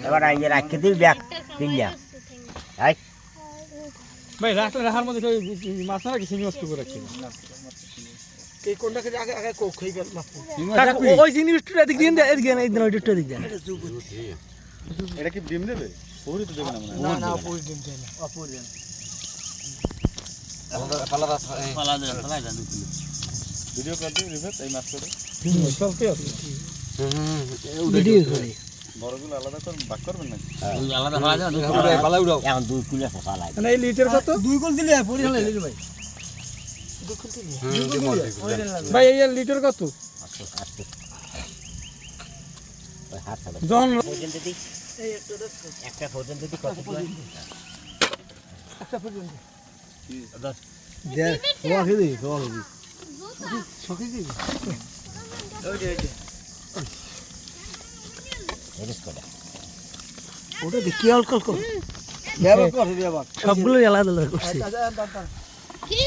এবার আইয়ে রাখতে দিই ব্যাগ কিনিয়া আই ভাই রাখার মধ্যে মাছ না কি সিঙ্গি মাছ করে রাখছি এই কোনটাকে আগে আগে কোক হয়ে গেল মাছ ওই জিনিসটা দিক দিন এদিকে না এদিকে ওইটা দিক দেন এটা কি ডিম দেবে পুরি তো দেবে না মনে না না পুরি ডিম দেয় না অপুরি দেন পালা দেন ভিডিও করতে রিভার্স এই মাছ করে চলতে আছে ভিডিও করে বড়গুলো আলাদা করে ভাগ করবেন নাকি আলাদা পালা দেন পালা উড়াও এখন 2 কিলো পালা না এই লিটার কত 2 গোল দিলে পুরি হলে লিলি ভাই 2 গোল দিলে ভাই এই লিটার কত হাত ছাড়া জন পর্যন্ত দিই এই একটা পর্যন্ত দিই কত একটা পর্যন্ত দেখ ওয়া খেদি ওয়া খেদি সকি কি ওই যে এরিস করে ওটা দেখি অল্প অল্প সবগুলো আলাদা আলাদা করছে কি